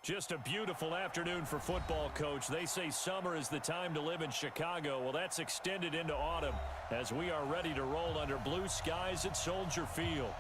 Just a beautiful afternoon for football, Coach. They say summer is the time to live in Chicago. Well, that's extended into autumn as we are ready to roll under blue skies at Soldier Field.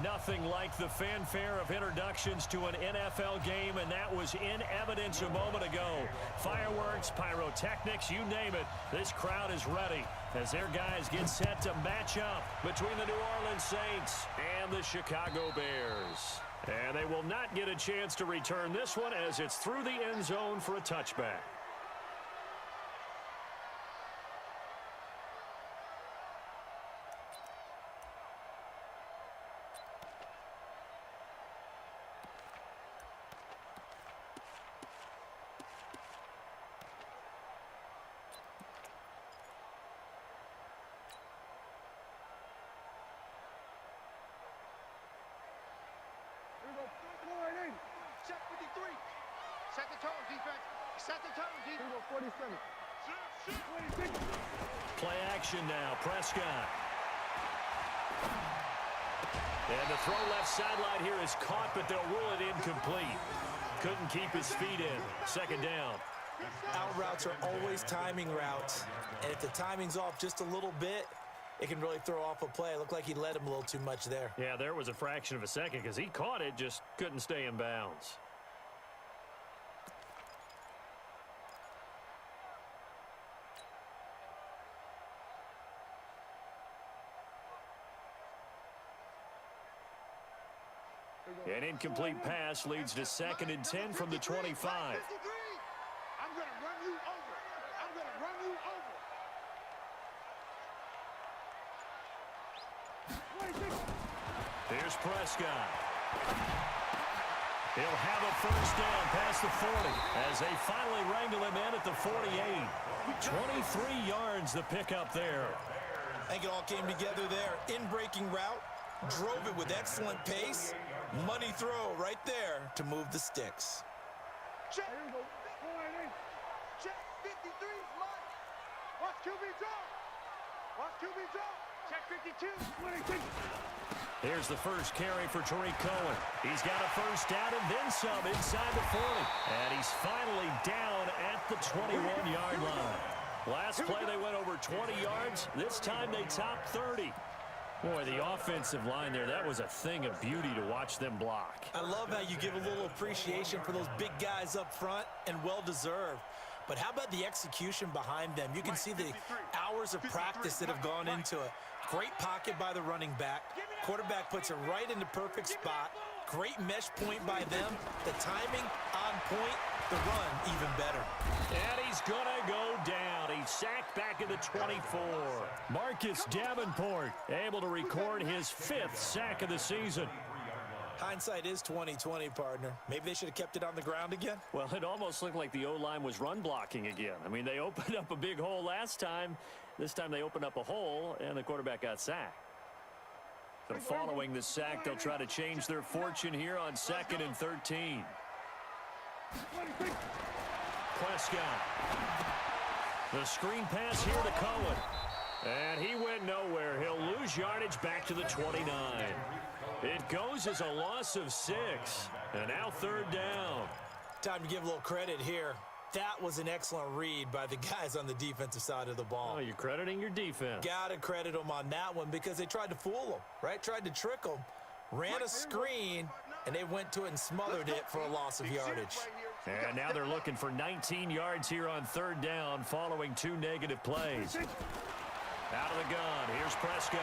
Nothing like the fanfare of introductions to an NFL game, and that was in evidence a moment ago. Fireworks, pyrotechnics, you name it. This crowd is ready as their guys get set to match up between the New Orleans Saints and the Chicago Bears. And they will not get a chance to return this one as it's through the end zone for a touchback. Set 53. Set the tone, defense. Set the tone, defense. 47. Play action now. Prescott. And the throw left sideline here is caught, but they'll rule it incomplete. Couldn't keep his feet in. Second down. Out routes are always timing routes. And if the timing's off just a little bit, it can really throw off a play. It looked like he led him a little too much there. Yeah, there was a fraction of a second because he caught it, just couldn't stay in bounds. An incomplete pass leads to 2nd and 10 from the 25. I'm going to run you over. I'm going to run you over. Here's Prescott. He'll have a first down past the 40 as they finally wrangle him in at the 48. 23 yards the pickup there. I think it all came together there. In-breaking route, drove it with excellent pace. Money throw right there to move the sticks. Check. Check. 53 is mine. Watch QB drop. Watch QB drop. Check 52. Here's the first carry for Tariq Cohen. He's got a first down and then some inside the 40. And he's finally down at the 21-yard line. Last play they went over 20 yards. This time they topped 30. Boy, the offensive line there, that was a thing of beauty to watch them block. I love how you give a little appreciation for those big guys up front, and well-deserved. But how about the execution behind them? You can see the hours of practice that have gone into it. Great pocket by the running back. Quarterback puts it right in the perfect spot. Great mesh point by them. The timing on point. The run even better. And he's going to go down. He's sacked back at the 24. Marcus Davenport able to record his 5th sack of the season. Hindsight is 20/20, partner. Maybe they should have kept it on the ground again. Well, it almost looked like the O-line was run blocking again. I mean, they opened up a big hole last time. This time they opened up a hole, and the quarterback got sacked. So following the sack, they'll try to change their fortune here on 2nd and 13. Prescott. The screen pass here to Cohen. And he went nowhere. He'll lose yardage back to the 29. It goes as a loss of 6. And now 3rd down. Time to give a little credit here. That was an excellent read by the guys on the defensive side of the ball. Oh, you're crediting your defense. Got to credit them on that one because they tried to fool them, right? Tried to trick them. Ran a screen, and they went to it and smothered it for a loss of yardage. And now they're looking for 19 yards here on 3rd down following 2 negative plays. Out of the gun, here's Prescott.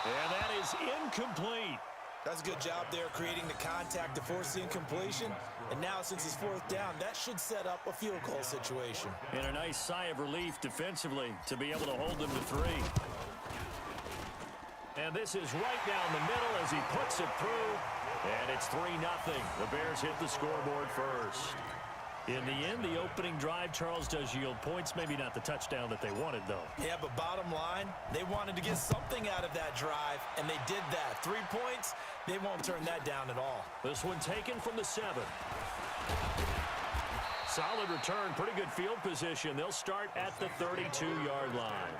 And that is incomplete. That's a good job there creating the contact to force the incompletion. And now since it's 4th down, that should set up a field goal situation. And a nice sigh of relief defensively to be able to hold them to 3. And this is right down the middle as he puts it through. And it's 3-0. The Bears hit the scoreboard first. In the end, the opening drive, Charles, does yield points. Maybe not the touchdown that they wanted, though. Yeah, but bottom line, they wanted to get something out of that drive, and they did that. 3 points, they won't turn that down at all. This one taken from the 7. Solid return, pretty good field position. They'll start at the 32-yard line.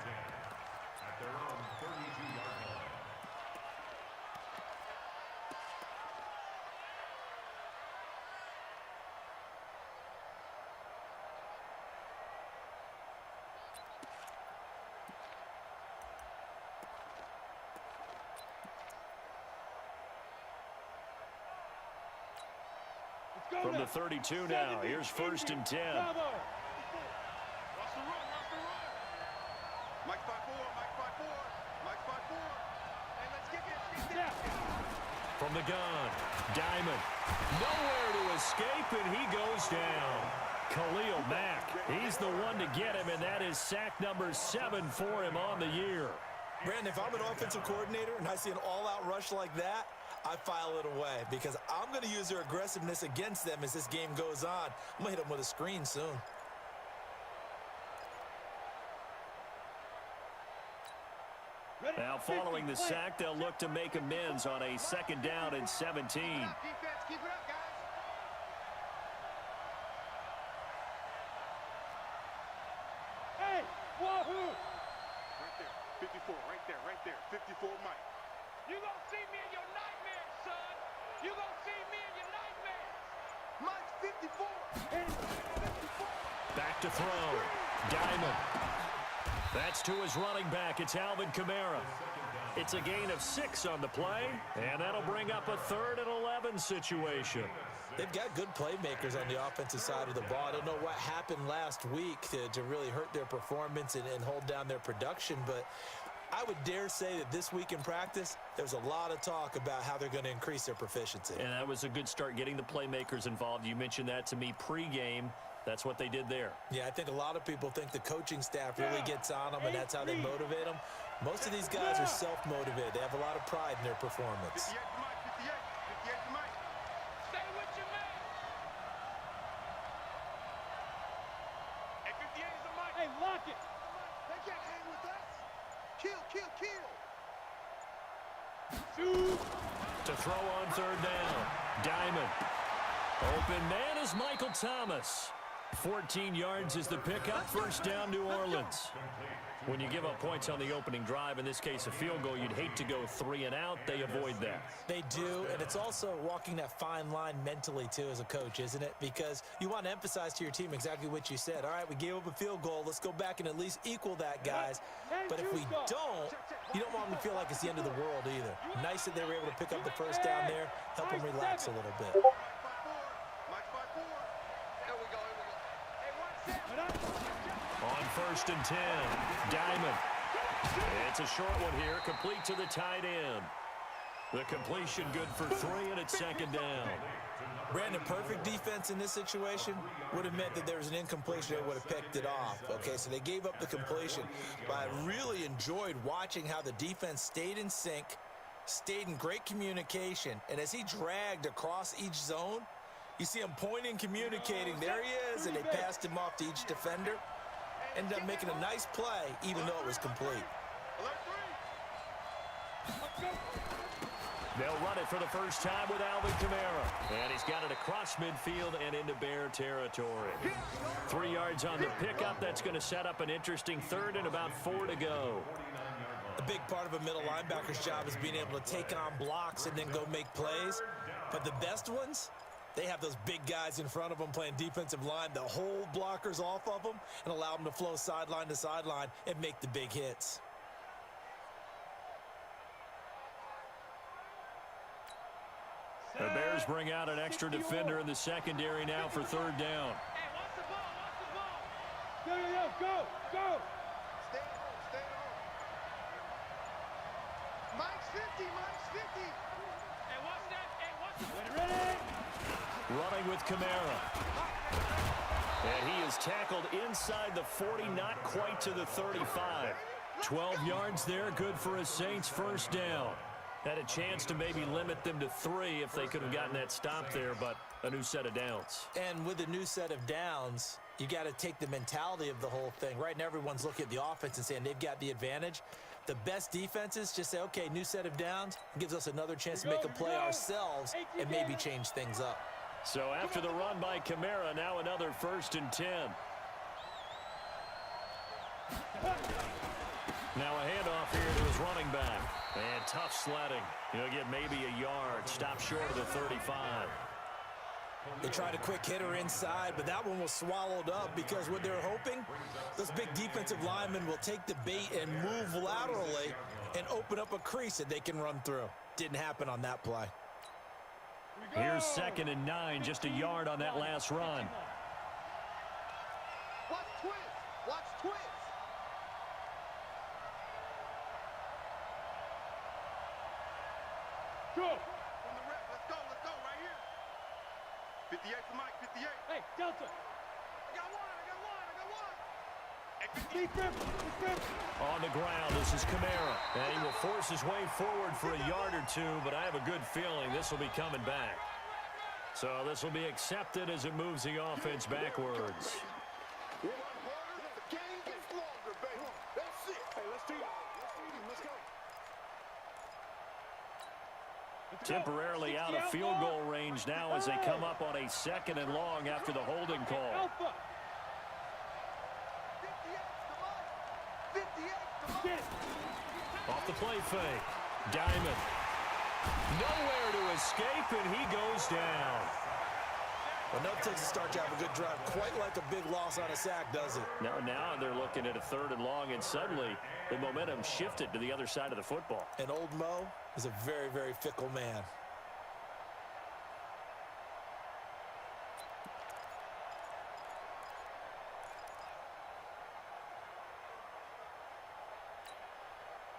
From the 32 now, here's 1st and 10. Watch the run, watch the run. Mike 5-4, Mike 5-4, Mike 5-4. Hey, let's kick it. From the gun, Diamond. Nowhere to escape, and he goes down. Khalil Mack, he's the one to get him, and that is sack number 7 for him on the year. Brandon, if I'm an offensive coordinator and I see an all-out rush like that, I file it away because I'm going to use their aggressiveness against them as this game goes on. I'm going to hit them with a screen soon. Now, following the sack, they'll look to make amends on a 2nd down and 17. Defense, keep it up, guys. Hey, wahoo! Right there, 54, right there, 54, Mike. You gonna see me in your nightmares, son. You gonna see me in your nightmares. Mike's 54. Back to throw. Diamond. That's to his running back. It's Alvin Kamara. It's a gain of 6 on the play, and that'll bring up a 3rd and 11 situation. They've got good playmakers on the offensive side of the ball. I don't know what happened last week to really hurt their performance and hold down their production, but I would dare say that this week in practice, there's a lot of talk about how they're going to increase their proficiency. And that was a good start getting the playmakers involved. You mentioned that to me pregame. That's what they did there. Yeah, I think a lot of people think the coaching staff really gets on them, and that's how they motivate them. Most of these guys are self-motivated. They have a lot of pride in their performance. 58 to Mike, 58 to Mike. Stay with your man. Hey, 58 is a Mike. Hey, lock it. They can't hang with us. Kill. To throw on 3rd down. Diamond. Open man is Michael Thomas. 14 yards is the pickup. 1st down, New Orleans. When you give up points on the opening drive, in this case a field goal, you'd hate to go 3 and out. They avoid that. They do, and it's also walking that fine line mentally, too, as a coach, isn't it? Because you want to emphasize to your team exactly what you said. All right, we gave up a field goal. Let's go back and at least equal that, guys. But if we don't, you don't want them to feel like it's the end of the world either. Nice that they were able to pick up the 1st down there, help them relax a little bit. On 1st and 10, Diamond. It's a short one here, complete to the tight end. The completion good for 3, and it's 2nd down. Brandon, perfect defense in this situation would have meant that there was an incompletion. They would have picked it off. Okay, so they gave up the completion. But I really enjoyed watching how the defense stayed in sync, stayed in great communication, and as he dragged across each zone, you see him pointing, communicating. There he is, and they passed him off to each defender. Ended up making a nice play, even though it was complete. They'll run it for the first time with Alvin Kamara. And he's got it across midfield and into Bear territory. 3 yards on the pickup. That's going to set up an interesting 3rd and about 4 to go. A big part of a middle linebacker's job is being able to take on blocks and then go make plays. But the best ones, they have those big guys in front of them playing defensive line that hold blockers off of them and allow them to flow sideline to sideline and make the big hits. The Bears bring out an extra defender in the secondary now for 3rd down. Hey, watch the ball, watch the ball. Go. Stay on. Mike's 50. Hey, watch that. Ready? Running with Kamara. And he is tackled inside the 40, not quite to the 35. 12 yards there, good for a Saints 1st down. Had a chance to maybe limit them to 3 if they could have gotten that stop there, but a new set of downs. And with a new set of downs, you got to take the mentality of the whole thing. Right now, everyone's looking at the offense and saying they've got the advantage. The best defenses just say, okay, new set of downs. It gives us another chance to make a play ourselves and maybe change things up. So after the run by Kamara, now another 1st and 10. Now a handoff here to his running back. And tough sledding. He'll get maybe a yard. Stop short of the 35. They tried a quick hitter inside, but that one was swallowed up because what they're hoping, those big defensive linemen will take the bait and move laterally and open up a crease that they can run through. Didn't happen on that play. Here's 2nd and 9, just a yard on that last run. Watch twist. Watch twist. Go. From the rep. Let's go. Let's go. Right here. 58 to Mike. 58. Hey, Delta. I got one. I got one. I got one. On the ground, this is Kamara. And he will force his way forward for a yard or two, but I have a good feeling this will be coming back. So this will be accepted as it moves the offense backwards. The game gets longer, baby. That's it. Hey, let's do it. Let's go. Temporarily out of field goal range now as they come up on a 2nd and long after the holding call. Alpha. 58. Off the play fake. Diamond. Nowhere to escape, and he goes down. Well, no takes a start to have a good drive. Quite like a big loss on a sack, does it? Now they're looking at a 3rd and long, and suddenly the momentum shifted to the other side of the football. And old Mo is a very, very fickle man.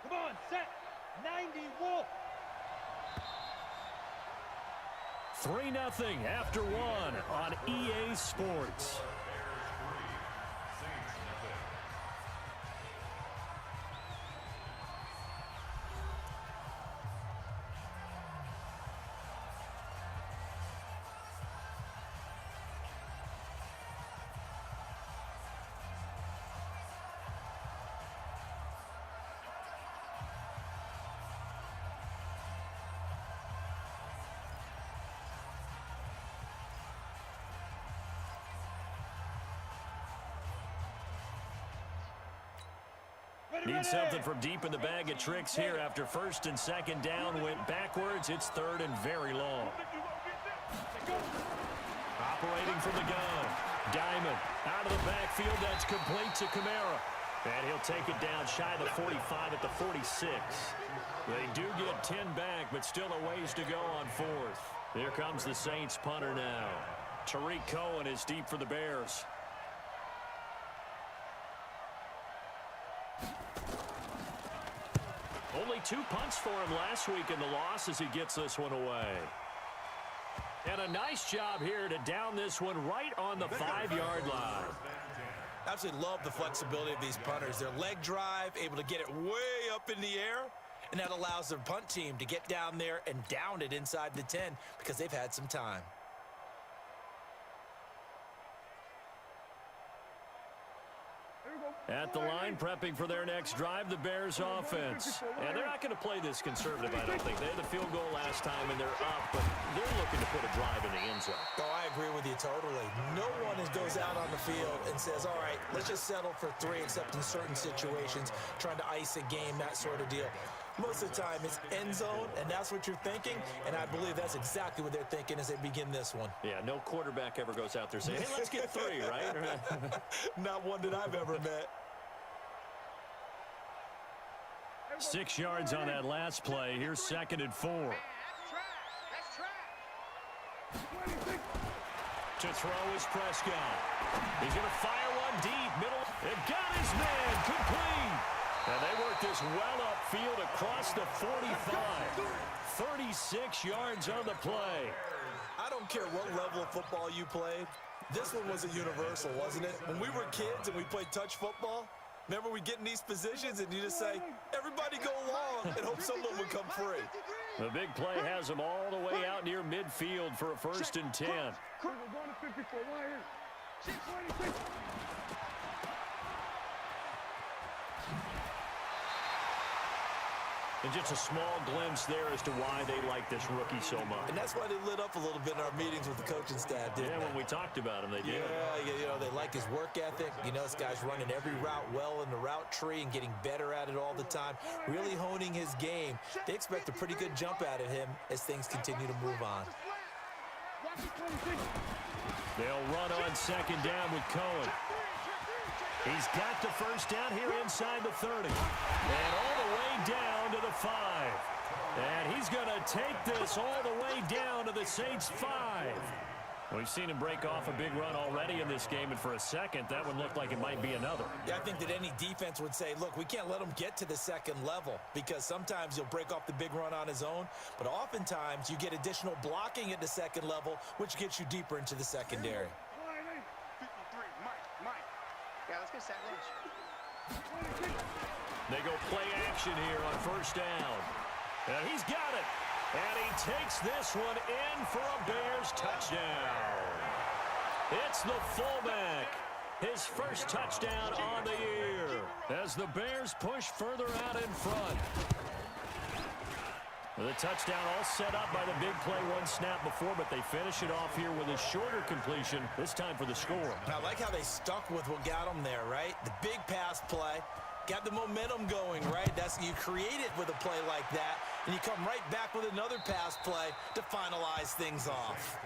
Come on, set. 90 Wolf. 3-0 after 1 on EA Sports. Need something from deep in the bag of tricks here after 1st and 2nd down. Went backwards. It's 3rd and very long. Operating from the gun. Diamond out of the backfield. That's complete to Kamara. And he'll take it down shy of the 45 at the 46. They do get 10 back, but still a ways to go on 4th. Here comes the Saints punter now. Tariq Cohen is deep for the Bears. Only 2 punts for him last week in the loss as he gets this one away. And a nice job here to down this one right on the 5-yard line. Absolutely love the flexibility of these punters. Their leg drive, able to get it way up in the air, and that allows their punt team to get down there and down it inside the 10 because they've had some time. At the line, prepping for their next drive, the Bears offense. And they're not going to play this conservative, I don't think. They had the field goal last time, and they're up, but they're looking to put a drive in the end zone. Oh, I agree with you totally. No one goes out on the field and says, all right, let's just settle for 3, except in certain situations, trying to ice a game, that sort of deal. Most of the time, it's end zone, and that's what you're thinking, and I believe that's exactly what they're thinking as they begin this one. Yeah, no quarterback ever goes out there saying, hey, let's get 3, right? Not one that I've ever met. 6 yards on that last play. Here's 2nd and 4. That's trash. To throw is Prescott. He's going to fire one deep. Middle. It got his man. Complete. And they work this well upfield across the 45. 36 yards on the play. I don't care what level of football you played. This one was a universal, wasn't it? When we were kids and we played touch football, remember we get in these positions and you just say, everybody go along and hope someone would come free. The big play has them all the way out near midfield for a 1st and 10. We're going to 54. Right here. 626. And just a small glimpse there as to why they like this rookie so much. And that's why they lit up a little bit in our meetings with the coaching staff, didn't they? When we talked about him, they did. Yeah, you know, they like his work ethic. You know, this guy's running every route well in the route tree and getting better at it all the time, really honing his game. They expect a pretty good jump out of him as things continue to move on. They'll run on 2nd down with Cohen. He's got the 1st down here inside the 30. And all the way down to the 5. And he's going to take this all the way down to the Saints' 5. We've seen him break off a big run already in this game, and for a second, that one looked like it might be another. Yeah, I think that any defense would say, look, we can't let him get to the second level because sometimes he'll break off the big run on his own, but oftentimes you get additional blocking at the second level, which gets you deeper into the secondary. 53, Mike. Yeah, let's get set lunch. They go play action here on first down. And he's got it. And he takes this one in for a Bears touchdown. It's the fullback. His first touchdown on the year as the Bears push further out in front. The touchdown all set up by the big play one snap before, but they finish it off here with a shorter completion, this time for the score. I like how they stuck with what got them there, right? The big pass play. Got the momentum going, right? You create it with a play like that, and you come right back with another pass play to finalize things off.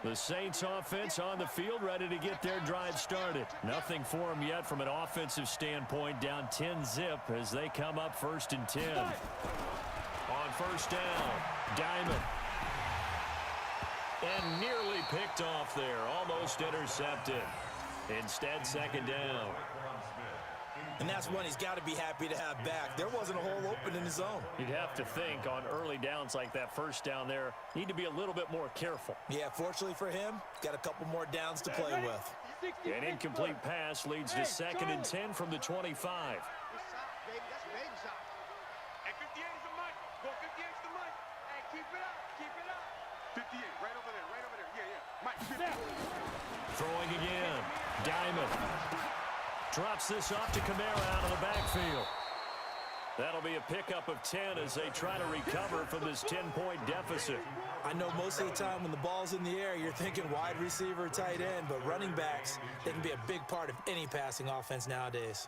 The Saints offense on the field, ready to get their drive started. Nothing for them yet from an offensive standpoint, down 10-zip as they come up 1st and 10. On first down, Diamond. And nearly picked off there, almost intercepted. Instead, 2nd down. And that's one he's got to be happy to have back. There wasn't a hole open in his zone. You'd have to think on early downs like that first down there, need to be a little bit more careful. Yeah, fortunately for him, got a couple more downs to play with. An incomplete pass leads to 2nd and 10 from the 25. Good shot, baby. That's a baby shot. And 58 is the Mike. Go 58 is the Mike. Hey, keep it up. Keep it up. 58, right over there. Right over there. Yeah. Mike, 50. Throwing again. Diamond. Drops this off to Kamara out of the backfield. That'll be a pickup of 10 as they try to recover from this 10-point deficit. I know most of the time when the ball's in the air, you're thinking wide receiver, tight end, but running backs, they can be a big part of any passing offense nowadays.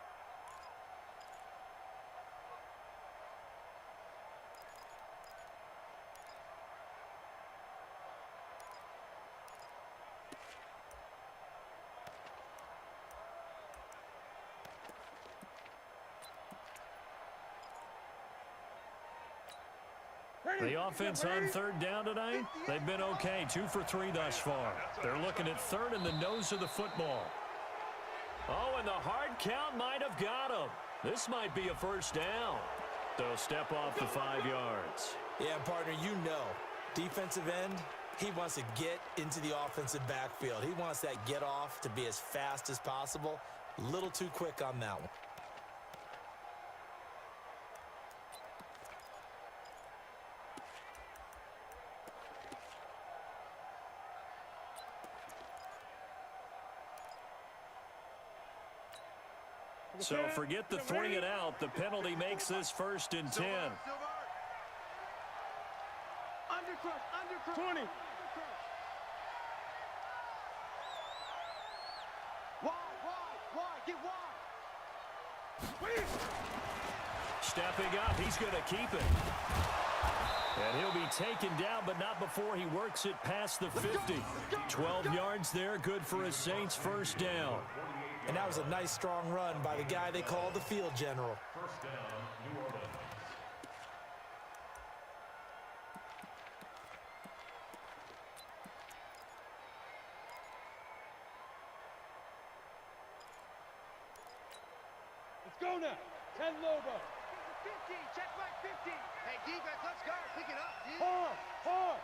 The offense on 3rd down tonight, they've been okay. 2 for 3 thus far. They're looking at 3rd in the nose of the football. Oh, and the hard count might have got him. This might be a first down. They'll step off the 5 yards. Yeah, partner, you know, defensive end, he wants to get into the offensive backfield. He wants that get off to be as fast as possible. A little too quick on that one. So forget the 3 and out. The penalty makes this 1st and 10. Undercrush. 20. Wide. Get wide. Stepping up, he's going to keep it. And he'll be taken down, but not before he works it past the 50. 12 yards there, good for a Saints 1st down. And that was a nice, strong run by the guy they call the field general. Let's go now. 10 Lobo. 50. Check back 50. Hey, defense, let's go. Pick it up. Hard.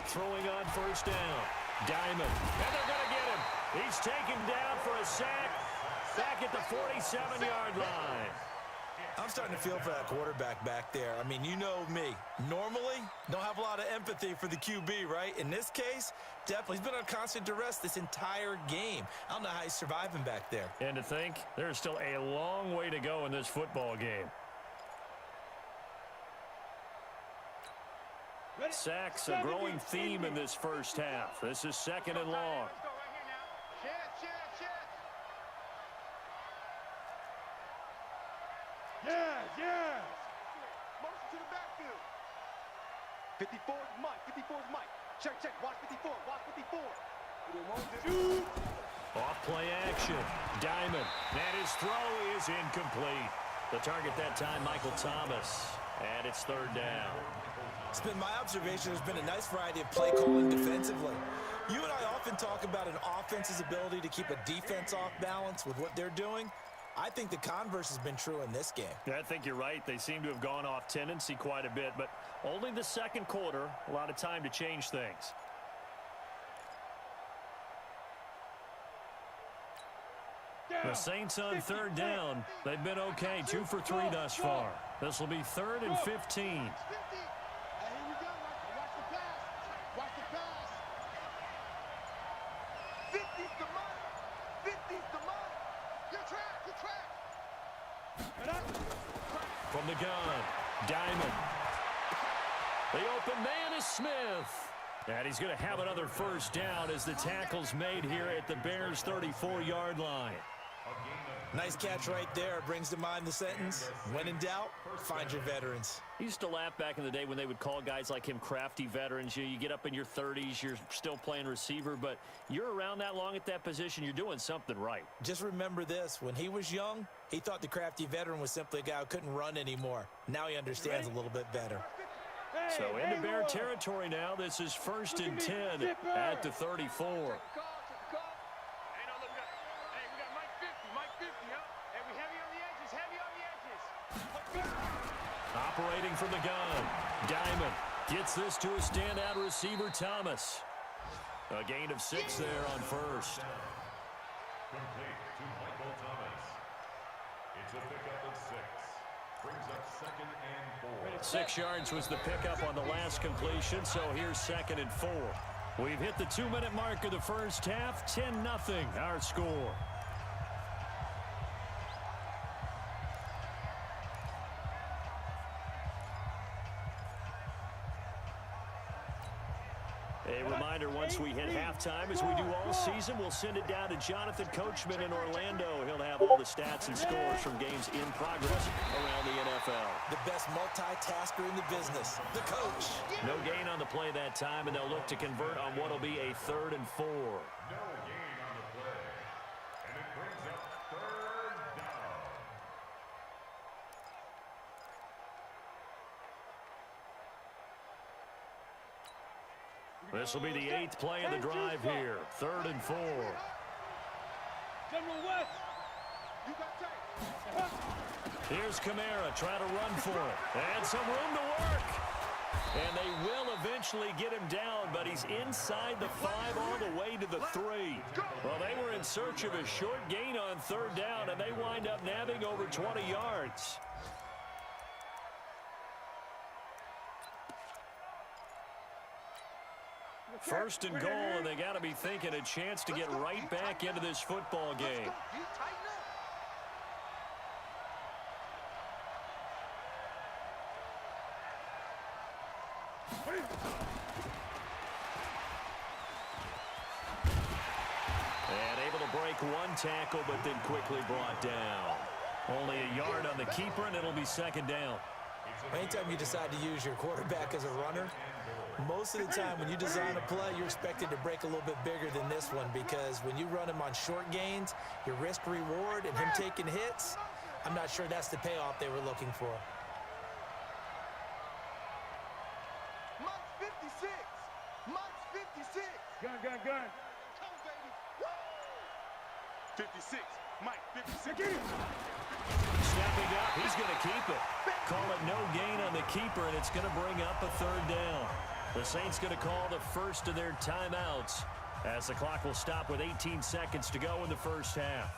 Throwing on 1st down. Diamond. And they're going to get him. He's taken down for a sack. Back at the 47-yard line. I'm starting to feel for that quarterback back there. I mean, you know me. Normally, don't have a lot of empathy for the QB, right? In this case, definitely. He's been on constant duress this entire game. I don't know how he's surviving back there. And to think, there's still a long way to go in this football game. Sacks, a growing theme in this first half. This is 2nd and long. Let's go right here now. Shift. Yes. Motion to the backfield. 54 is Mike. 54 is Mike. Check. Watch 54. Watch 54. Shoot. Off play action. Diamond. And his throw is incomplete. The target that time, Michael Thomas. And it's 3rd down. It's been my observation there's been a nice variety of play calling defensively. You and I often talk about an offense's ability to keep a defense off balance with what they're doing. I think the converse has been true in this game. I think you're right. They seem to have gone off tendency quite a bit, but only the 2nd quarter. A lot of time to change things. The Saints on 3rd down. They've been okay. 2 for 3 thus far. This will be 3rd and 15. 50. Hey, here we go. Watch the pass. Watch the pass. 50's the money. 50's the money. Good track. From the gun, Diamond. The open man is Smith. And he's going to have another first down as the tackle's made here at the Bears' 34-yard line. Nice catch right there. Brings to mind the sentence, when in doubt, find your veterans. I used to laugh back in the day when they would call guys like him crafty veterans. You get up in your 30s, you're still playing receiver, but you're around that long at that position, you're doing something right. Just remember this. When he was young, he thought the crafty veteran was simply a guy who couldn't run anymore. Now he understands a little bit better. So into Bear territory now. This is 1st and 10 at the 34. Operating from the gun, Diamond gets this to a standout receiver, Thomas. A gain of 6 there on 1st. Complete to Michael Thomas. It's a pickup of 6. Brings up 2nd and 4. 6 yards was the pickup on the last completion, so here's 2nd and 4. We've hit the 2-minute mark of the first half. 10-0 our score. A reminder, once we hit halftime, as we do all season, we'll send it down to Jonathan Coachman in Orlando. He'll have all the stats and scores from games in progress around the NFL. The best multitasker in the business, the coach. No gain on the play that time, and they'll look to convert on what will be a 3rd and 4. No gain on the play. And it brings up 3rd down. This will be the 8th play of the drive here. 3rd and 4. General West. You got tape. Here's Kamara trying to run for it. And some room to work. And they will eventually get him down, but he's inside the 5 all the way to the 3. Well, they were in search of a short gain on 3rd down, and they wind up nabbing over 20 yards. First and goal, and they got to be thinking a chance to get right back into this football game. And able to break one tackle, but then quickly brought down. Only a yard on the keeper, and it'll be 2nd down. Anytime you decide to use your quarterback as a runner, most of the time when you design a play, you're expected to break a little bit bigger than this one, because when you run him on short gains, your risk-reward and him taking hits, I'm not sure that's the payoff they were looking for. Mike's 56. Mike's 56. Gun. Come, baby. Woo! 56. Mike, 56. Stepping up, he's going to keep it. Call it no gain on the keeper, and it's going to bring up a 3rd down. The Saints going to call the first of their timeouts as the clock will stop with 18 seconds to go in the first half.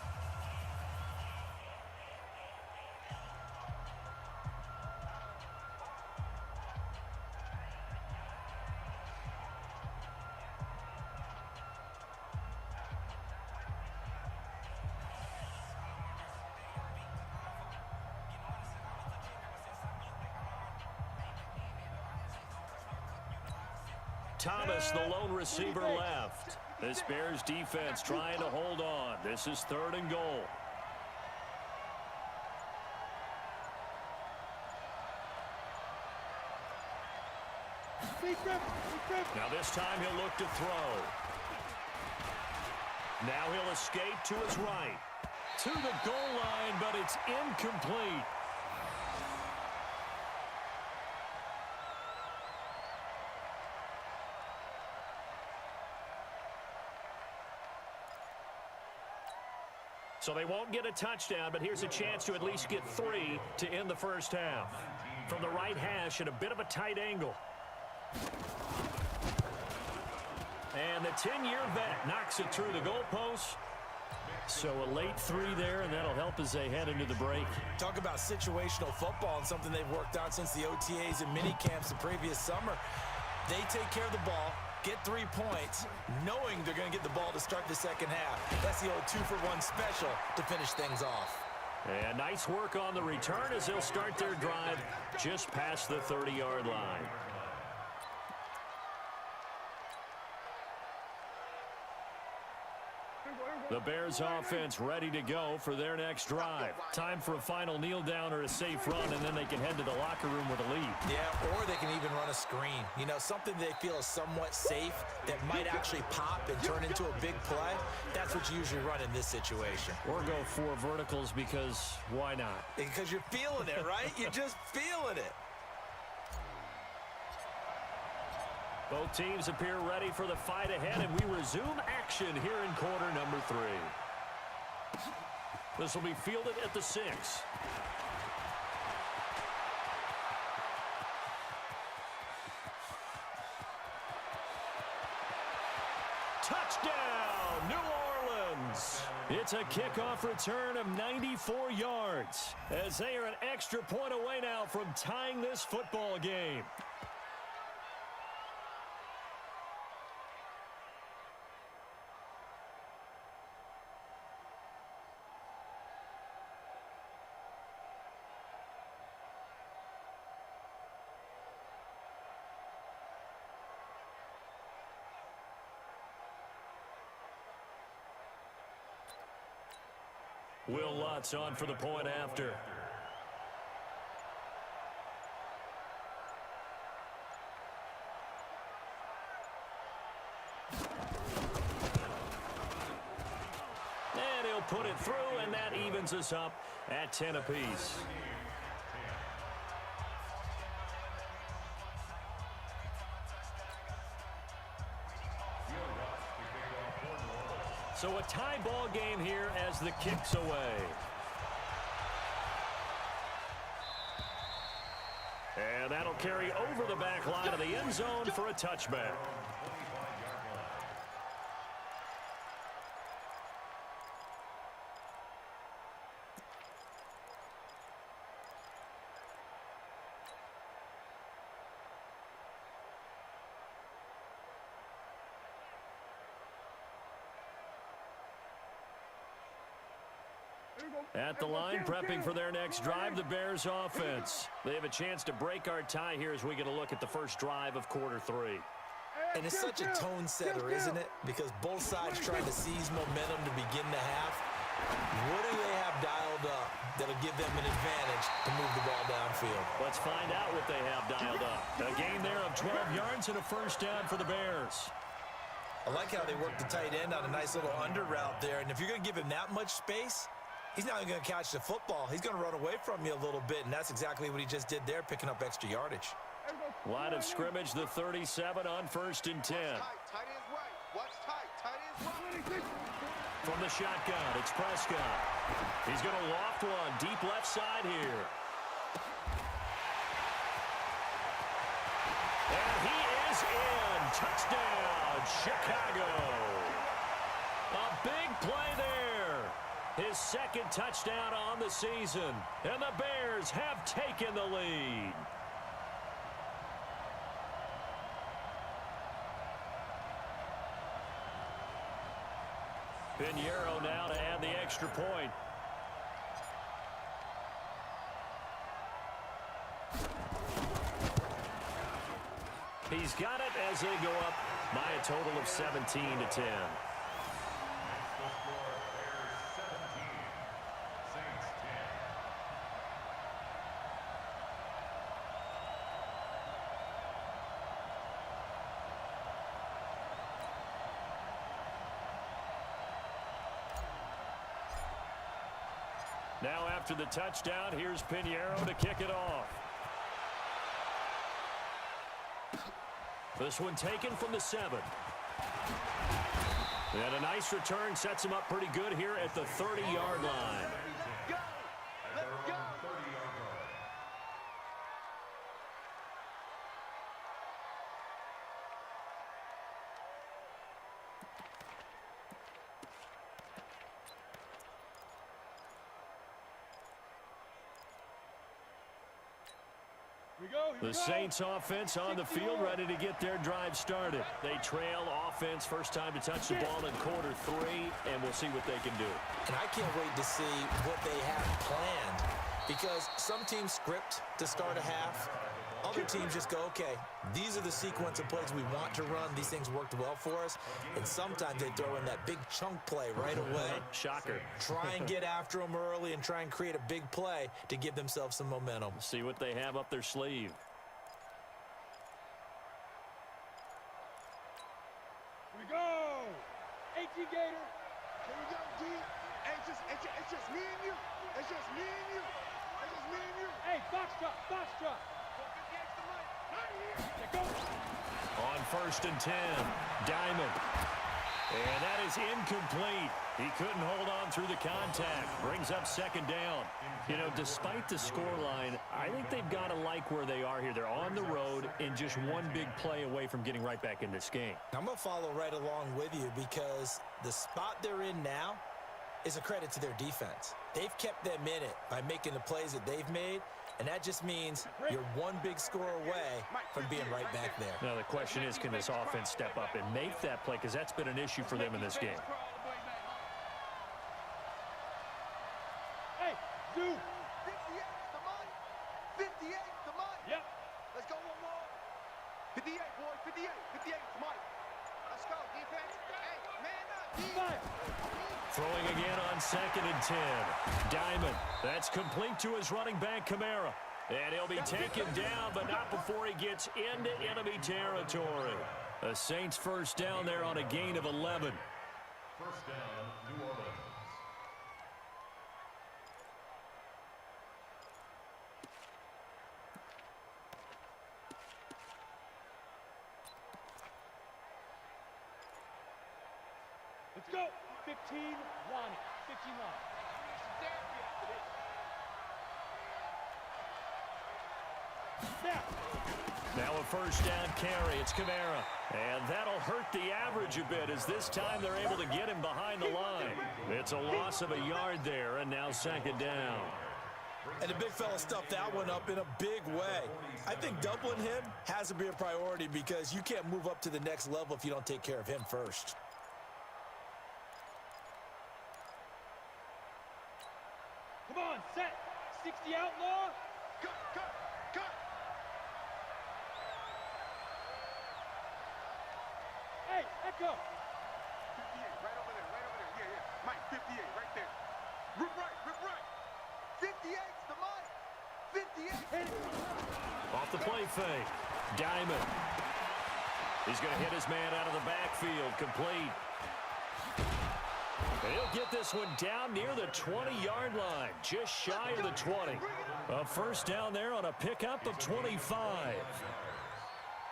Thomas, the lone receiver, left. This Bears defense trying to hold on. This is 3rd and goal. Now this time he'll look to throw. Now he'll escape to his right. To the goal line, but it's incomplete. So they won't get a touchdown, but here's a chance to at least get 3 to end the first half. From the right hash at a bit of a tight angle. And the 10-year vet knocks it through the goalpost. So a late 3 there, and that'll help as they head into the break. Talk about situational football and something they've worked on since the OTAs and mini camps the previous summer. They take care of the ball, get 3 points, knowing they're going to get the ball to start the second half. That's the old 2-for-1 special to finish things off. And nice work on the return as they'll start their drive just past the 30-yard line. The Bears offense ready to go for their next drive. Time for a final kneel down or a safe run, and then they can head to the locker room with a lead. Yeah, or they can even run a screen. You know, something they feel is somewhat safe that might actually pop and turn into a big play. That's what you usually run in this situation. Or go 4 verticals because why not? Because you're feeling it, right? You're just feeling it. Both teams appear ready for the fight ahead, and we resume action here in quarter number 3. This will be fielded at the 6. Touchdown, New Orleans! It's a kickoff return of 94 yards, as they are an extra point away now from tying this football game. Will Lutz on for the point after. And he'll put it through, and that evens us up at 10 apiece. So a tie ball game here as the kick's away. And that'll carry over the back line of the end zone for a touchback. At the line, prepping for their next drive, the Bears offense. They have a chance to break our tie here as we get a look at the first drive of quarter 3. And it's such a tone setter, isn't it? Because both sides trying to seize momentum to begin the half. What do they have dialed up that'll give them an advantage to move the ball downfield? Let's find out what they have dialed up. A gain there of 12 yards and a first down for the Bears. I like how they work the tight end on a nice little under route there. And if you're going to give him that much space, he's not even going to catch the football. He's going to run away from you a little bit, and that's exactly what he just did there, picking up extra yardage. Line of scrimmage, the 37 on 1st and 10. Tight end's right. Watch tight. Tight end's right. From the shotgun, it's Prescott. He's going to loft one deep left side here. And he is in. Touchdown, Chicago. A big play there. His second touchdown on the season. And the Bears have taken the lead. Pinheiro now to add the extra point. He's got it as they go up by a total of 17-10. The score, Bears 17, Saints 10. Now after the touchdown, here's Pinheiro to kick it off. This one taken from the 7. And a nice return sets him up pretty good here at the 30-yard line. Let's go. Let's go. 30-yard line. The Saints offense on the field, ready to get their drive started. They trail offense, first time to touch the ball in quarter 3, and we'll see what they can do. And I can't wait to see what they have planned, because some teams script to start a half. Other teams just go, okay, these are the sequence of plays we want to run. These things worked well for us. And sometimes they throw in that big chunk play right away. Shocker. Try and get after them early and try and create a big play to give themselves some momentum. See what they have up their sleeve. Here we go. 18 Gator. Here we go, G. Hey, it's just me and you. It's just me and you. It's just me and you. Hey, box truck, box truck. Let go. On 1st and 10, Diamond. And that is incomplete. He couldn't hold on through the contact. Brings up 2nd down. You know, despite the scoreline, I think they've got to like where they are here. They're on the road and just one big play away from getting right back in this game. I'm going to follow right along with you, because the spot they're in now is a credit to their defense. They've kept them in it by making the plays that they've made, and that just means you're one big score away from being right back there. Now, the question is, can this offense step up and make that play? Because that's been an issue for them in this game. Hey, do. 58, the money. 58, the money. Yep. Let's go one more. 58, boys. 58. 58, the money. Let's go, defense. Hey, man up. Fire. Throwing again on 2nd and 10. Diamond. That's complete to his running back, Kamara. And he'll be taken down, but not before he gets into enemy territory. The Saints first down there on a gain of 11. First down, New Orleans. Let's go. 15, Lonnie. 15, Lonnie. Snap. Now a first down carry. It's Kamara. And that'll hurt the average a bit, as this time they're able to get him behind the line. It's a loss of a yard there, and now 2nd down. And the big fella stuffed that one up in a big way. I think doubling him has to be a priority, because you can't move up to the next level if you don't take care of him first. Come on, set. 60 outlaw. Cut, cut, cut. Hey, echo. 58, right over there, right over there. Yeah, yeah. Mike, 58, right there. Rip right, rip right. 58's the money. 58. Hit it. Off the play fake. Diamond. He's going to hit his man out of the backfield. Complete. And he'll get this one down near the 20-yard line, just shy of the 20. A first down there on a pickup of 25.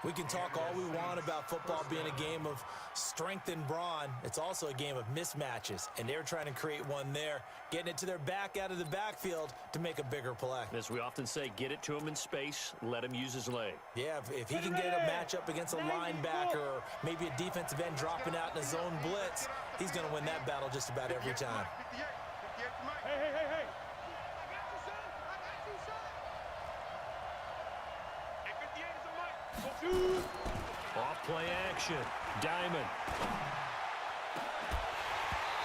We can talk all we want about football being a game of strength and brawn. It's also a game of mismatches, and they're trying to create one there, getting it to their back out of the backfield to make a bigger play. As we often say, get it to him in space, let him use his leg. Yeah, if he can get a matchup against a linebacker or maybe a defensive end dropping out in a zone blitz, he's going to win that battle just about every time. 58, 58's Mike. Hey, hey, hey, hey. I got you, son. I got you, son. Hey, 58 is a Mike. Shoot. Off play action. Diamond.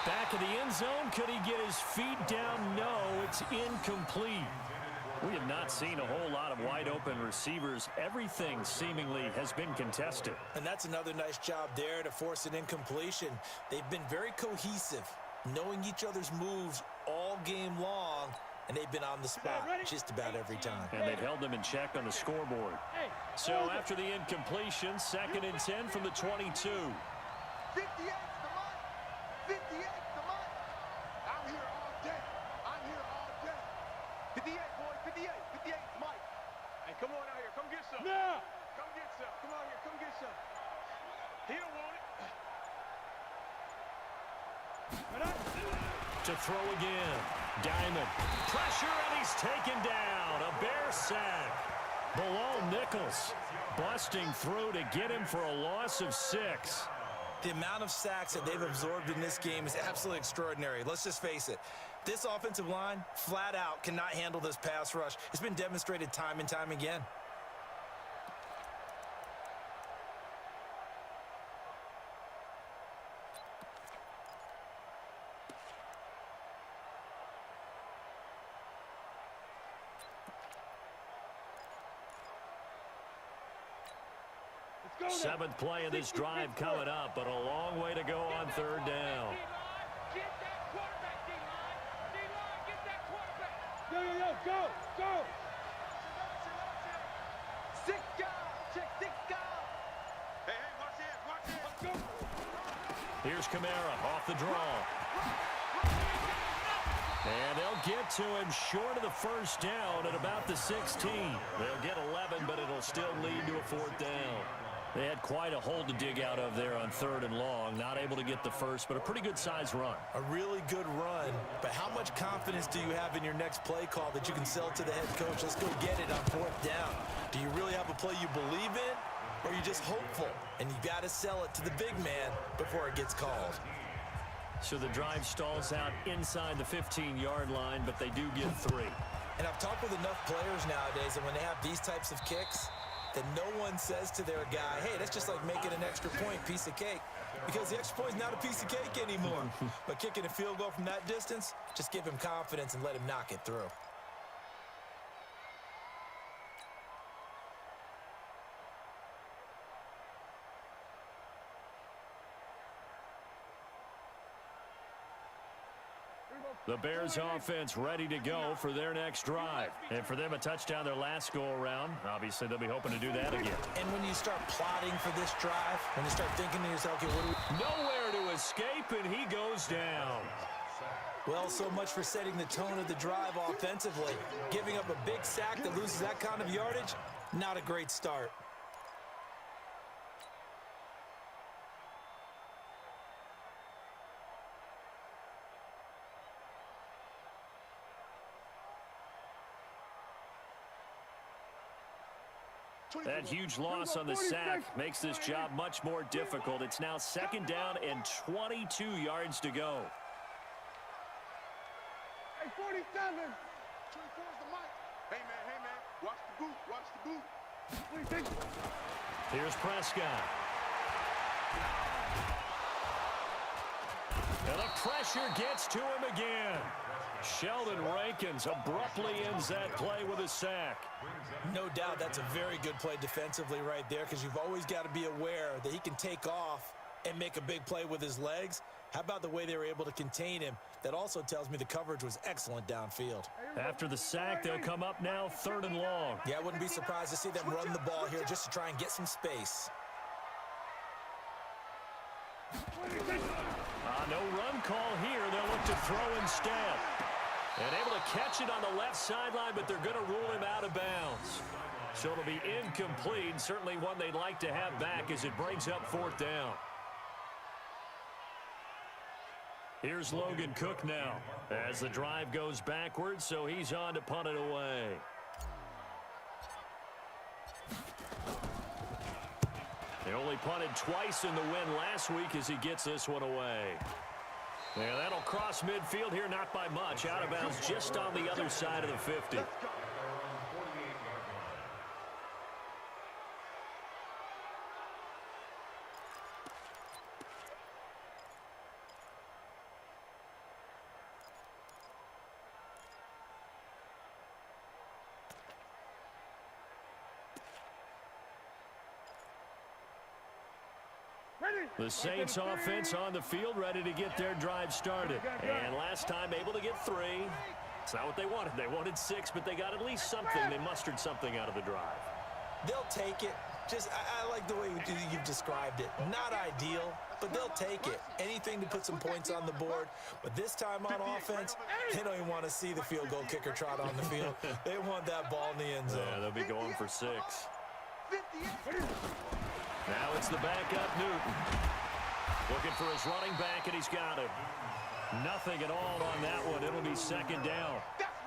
Back of the end zone. Could he get his feet down? No, it's incomplete. We have not seen a whole lot of wide-open receivers. Everything seemingly has been contested. And that's another nice job there to force an incompletion. They've been very cohesive, knowing each other's moves all game long, and they've been on the spot just about every time. And they've held them in check on the scoreboard. So after the incompletion, 2nd and 10 from the 22. 58's the mark. 58's the mark. I'm here all day. I'm here all day. 58, boys. 58. 58's Mike. Hey, come on out here. Come get some. Now! Come get some. Come out here. Come get some. He don't want it. To throw again. Diamond. Pressure, and he's taken down. A Bear sack. Below Nichols. Busting through to get him for a loss of 6. The amount of sacks that they've absorbed in this game is absolutely extraordinary. Let's just face it. This offensive line, flat out, cannot handle this pass rush. It's been demonstrated time and time again. Let's go now. 7th play of this drive coming up, but a long way to go on 3rd down. Get that quarterback, D-line. D-line, get that quarterback. Yo, go, go. Six guys. Check 6 guys. Hey, watch this, watch this. Let's go. Here's Kamara off the draw. And they'll get to him short of the 1st down at about the 16. They'll get 11, but it'll still lead to a 4th down. They had quite a hole to dig out of there on 3rd and long. Not able to get the first, but a pretty good-sized run. A really good run, but how much confidence do you have in your next play call that you can sell to the head coach? Let's go get it on 4th down. Do you really have a play you believe in, or are you just hopeful? And you got to sell it to the big man before it gets called. So the drive stalls out inside the 15-yard line, but they do get 3. And I've talked with enough players nowadays that when they have these types of kicks, that no one says to their guy, hey, that's just like making an extra point, piece of cake. Because the extra point's not a piece of cake anymore. But kicking a field goal from that distance, just give him confidence and let him knock it through. The Bears offense ready to go for their next drive. And for them, a touchdown their last go-around. Obviously, they'll be hoping to do that again. And when you start plotting for this drive, when you start thinking to yourself, okay, what do we... Nowhere to escape, and he goes down. Well, so much for setting the tone of the drive offensively. Giving up a big sack that loses that kind of yardage, not a great start. That huge loss on the sack makes this job much more difficult. It's now 2nd down and 22 yards to go. Hey, 47. 24's the mic. Hey, man. Watch the boot. Watch the boot. 46. Here's Prescott. And the pressure gets to him again. Sheldon Rankins abruptly ends that play with a sack. No doubt that's a very good play defensively right there, because you've always got to be aware that he can take off and make a big play with his legs. How about the way they were able to contain him? That also tells me the coverage was excellent downfield. After the sack, they'll come up now 3rd and long. Yeah, I wouldn't be surprised to see them run the ball here just to try and get some space. No run call here. They'll look to throw instead. And able to catch it on the left sideline, but they're going to rule him out of bounds. So it'll be incomplete. Certainly one they'd like to have back as it brings up 4th down. Here's Logan Cook now as the drive goes backwards, so he's on to punt it away. They only punted twice in the win last week as he gets this one away. Yeah, that'll cross midfield here, not by much. Out of bounds just on the other side of the 50. The Saints offense on the field, ready to get their drive started. And last time able to get 3. It's not what they wanted. They wanted 6, but they got at least something. They mustered something out of the drive. They'll take it. I like the way you've described it. Not ideal, but they'll take it. Anything to put some points on the board. But this time on offense, they don't even want to see the field goal kicker trot on the field. They want that ball in the end zone. Yeah, they'll be going for 6. Now it's the backup Newton. Looking for his running back, and he's got him. Nothing at all on that one. It'll be second down.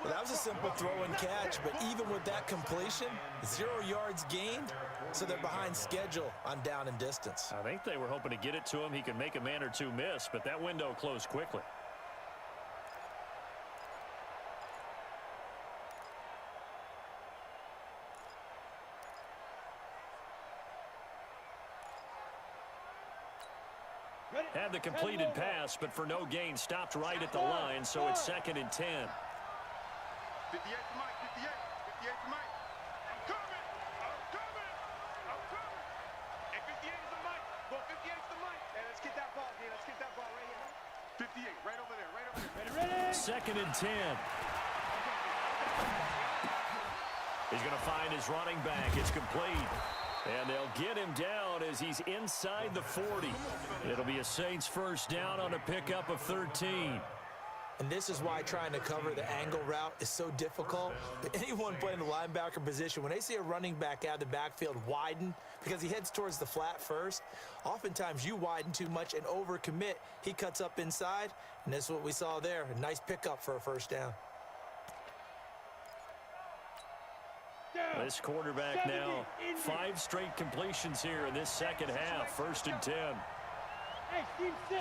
Well, that was a simple throw and catch, but even with that completion, 0 yards gained, so they're behind schedule on down and distance. I think they were hoping to get it to him. He could make a man or two miss, but that window closed quickly. Had the completed pass, but for no gain, stopped right at the line, so it's 2nd and 10. 58 to Mike, 58 to Mike. I'm coming! And 58 is the Mike. Go 58 is the Mike. Hey, let's get that ball, D. Let's get that ball right here. 58, right over there. Ready. 2nd and 10. He's going to find his running back. It's complete. And they'll get him down as he's inside the 40. It'll be a Saints first down on a pickup of 13. And this is why trying to cover the angle route is so difficult. Anyone playing the linebacker position, when they see a running back out of the backfield widen because he heads towards the flat first, oftentimes you widen too much and overcommit. He cuts up inside, and that's what we saw there. A nice pickup for a first down. This quarterback now, 5 straight completions here in this second half. 1st and 10. Hey, team 6.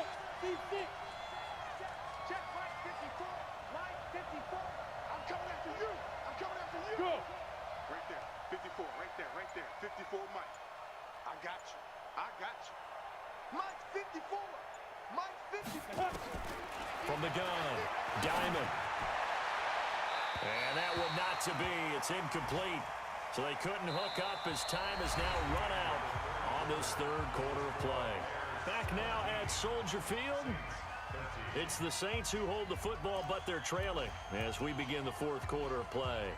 Check Mike 54. Mike 54. I'm coming after you. Go. Right there. 54, right there. 54 Mike. I got you. Mike 54. Mike 54. From the gun, Diamond. And that one not to be. It's incomplete. So they couldn't hook up as time has now run out on this 3rd quarter of play. Back now at Soldier Field. It's the Saints who hold the football, but they're trailing as we begin the 4th quarter of play.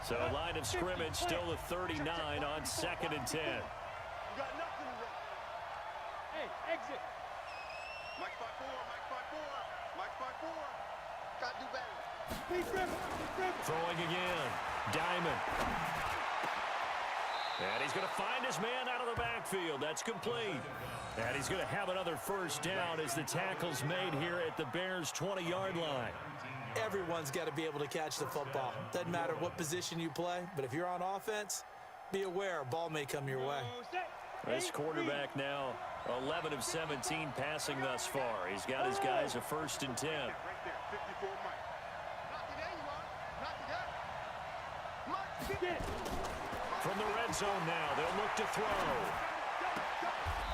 So line of scrimmage still the 39 on 2nd and 10. You got nothing to run. Hey, exit. Mike 54, Mike 54. Gotta do better. Please dribble. Throwing again. Diamond. And he's going to find his man out of the backfield. That's complete. And he's going to have another first down as the tackle's made here at the Bears' 20-yard line. Everyone's got to be able to catch the football. Doesn't matter what position you play, but if you're on offense, be aware a ball may come your way. This quarterback now 11 of 17 passing thus far. He's got his guys a 1st and 10. Right there. 54 Mike. Knock it there, you are. Knock it there. Mike 50. From the red zone now, they'll look to throw.